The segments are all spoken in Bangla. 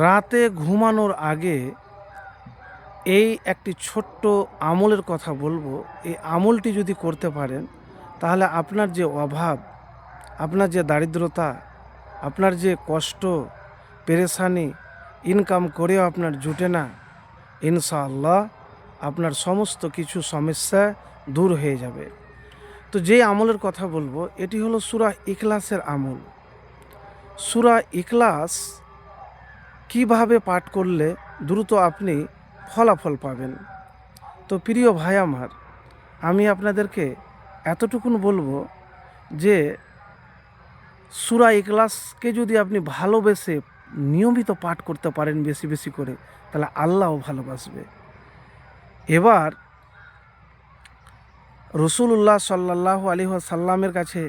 রাতে ঘুমানোর আগে এই একটি ছোট্ট আমলের কথা বলবো। এই আমলটি যদি করতে পারেন তাহলে আপনার যে অভাব, আপনার যে দারিদ্রতা, আপনার যে কষ্ট, পেরেশানি, ইনকাম করেও আপনার জুটে না, ইনশাআল্লাহ আপনার সমস্ত কিছু সমস্যা দূর হয়ে যাবে। তো যেই আমলের কথা বলবো এটি হলো সূরা ইখলাসের আমল। সূরা ইখলাস কিভাবে পাঠ করলে দ্রুত আপনি ফলাফল পাবেন। তো প্রিয় ভাই আমার, আমি আপনাদেরকে এতটুকুন বলবো যে সূরা ইখলাসকে যদি আপনি ভালোবেসে নিয়মিত পাঠ করতে পারেন বেশি বেশি করে, তাহলে আল্লাহও ভালোবাসবে। এবার রসুলুল্লাহ সাল্লাল্লাহু আলাইহি ওয়াসাল্লামের কাছে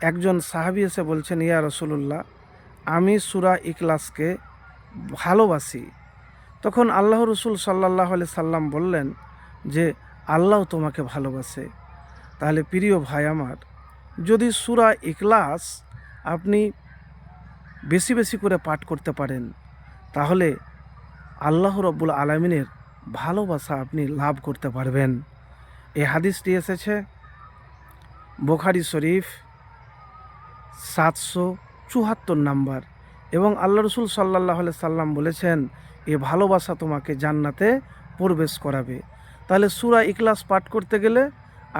একজন সাহাবী এসে বলছেন, ইয়া রসুলুল্লাহ, আমি সূরা ইখলাসকে ভালোবাসি। তখন আল্লাহ রসুল সাল্লাল্লাহু আলাইহি সাল্লাম বললেন যে আল্লাহ তোমাকে ভালোবাসে। তাহলে প্রিয় ভাই আমার, যদি সূরা ইখলাস আপনি বেশি বেশি করে পাঠ করতে পারেন তাহলে আল্লাহ রব্বুল আলামিনের ভালোবাসা আপনি লাভ করতে পারবেন। এই হাদিসটি এসেছে বুখারী শরীফ 774 নাম্বার, এবং আল্লাহ রসুল সাল্লাল্লাহু আলাইহি সাল্লাম বলেছেন এ ভালোবাসা তোমাকে জান্নাতে প্রবেশ করাবে। তাহলে সূরা ইখলাস পাঠ করতে গেলে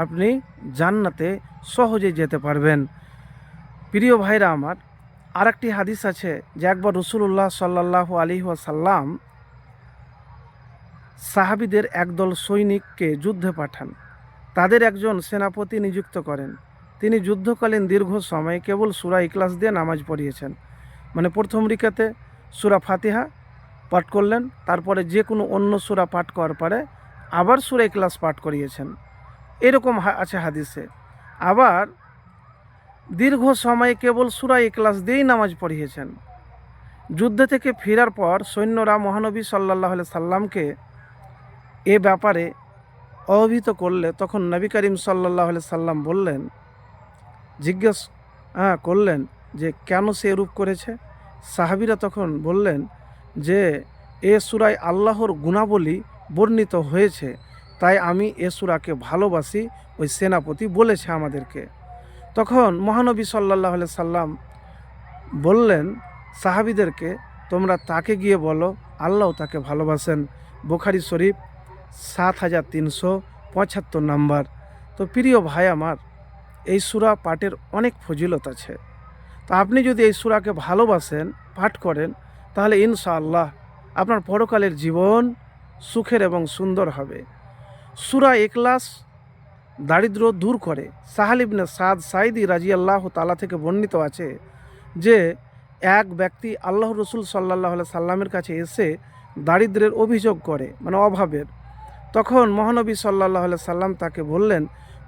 আপনি জান্নাতে সহজে যেতে পারবেন। প্রিয় ভাইরা আমার, আরেকটি হাদিস আছে যে একবার রাসূলুল্লাহ সাল্লাল্লাহু আলাইহি ওয়াসাল্লাম সাহাবীদের একদল সৈনিককে যুদ্ধে পাঠান। তাদের একজন সেনাপতি নিযুক্ত করেন। তিনি যুদ্ধকালীন দীর্ঘ সময় কেবল সূরা ইখলাস দিয়ে নামাজ পড়িয়েছেন। মানে প্রথম রিকাতে সূরা ফাতিহা পাঠ করলেন, তারপরে যে কোনো অন্য সূরা পাঠ করার পরে আবার সূরা ইখলাস পাঠ করিয়েছেন। এরকম আছে হাদিসে। আবার দীর্ঘ সময় কেবল সূরা ইখলাস দিয়েই নামাজ পড়িয়েছেন। যুদ্ধ থেকে ফেরার পর সৈন্যরা মহানবী সাল্লাল্লাহু আলাইহি সাল্লামকে এ ব্যাপারে অবহিত করলে তখন নবী করিম সাল্লাল্লাহু আলাইহি সাল্লাম জিজ্ঞেস করলেন যে কেন সে এরূপ করেছে। সাহাবীরা তখন বললেন যে এ সূরায় আল্লাহর গুণাবলী বর্ণিত হয়েছে, তাই আমি এ সূরাকে ভালোবাসি, ওই সেনাপতি বলেছে আমাদেরকে। তখন মহানবী সাল্লাল্লাহু আলাইহি সাল্লাম বললেন সাহাবীদেরকে, তোমরা তাকে গিয়ে বলো আল্লাহ তাকে ভালোবাসেন। বুখারী শরীফ 7375 নাম্বার। তো প্রিয় ভাই আমার, এই সূরা পাঠের অনেক ফজিলত আছে। তো আপনি যদি এই সূরাকে ভালোবাসেন, পাঠ করেন, তাহলে ইনশাআল্লাহ আপনার পরকালের জীবন সুখের এবং সুন্দর হবে। সূরা ইখলাস দারিদ্র্য দূর করে। সাহাল ইবনে সাদ সাঈদী রাদিয়াল্লাহু তাআলা থেকে বর্ণিত আছে যে এক ব্যক্তি আল্লাহ রসুল সাল্লাল্লাহু আলাইহি সাল্লামের কাছে এসে দারিদ্র্যের অভিযোগ করে, মানে অভাবের। তখন মহানবী সাল্লাল্লাহু আলাইহি সাল্লাম তাকে বললেন,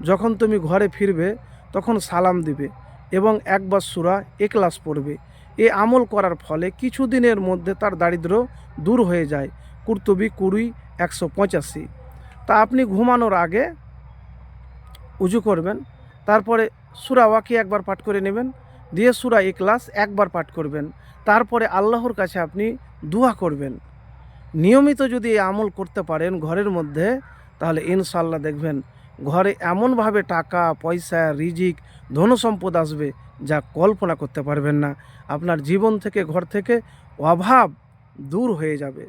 যখন তুমি ঘরে ফিরবে তখন সালাম দিবে এবং একবার সূরা ইখলাস পড়বে। এই আমল করার ফলে কিছুদিনের মধ্যে তার দারিদ্র্য দূর হয়ে যায়। কুরতুবী 20:185। তা আপনি ঘুমানোর আগে উজু করবেন, তারপরে সূরা ওয়াকিয়া একবার পাঠ করে নেবেন, দিয়ে সূরা ইখলাস একবার পাঠ করবেন, তারপরে আল্লাহর কাছে আপনি দোয়া করবেন। নিয়মিত যদি এই আমল করতে পারেন ঘরের মধ্যে, তাহলে ইনশাআল্লাহ দেখবেন ঘরে এমনভাবে টাকা পয়সা, রিজিক, ধনসম্পদ আসবে যা কল্পনা করতে পারবেন না। আপনার জীবন থেকে, ঘর থেকে অভাব দূর হয়ে যাবে।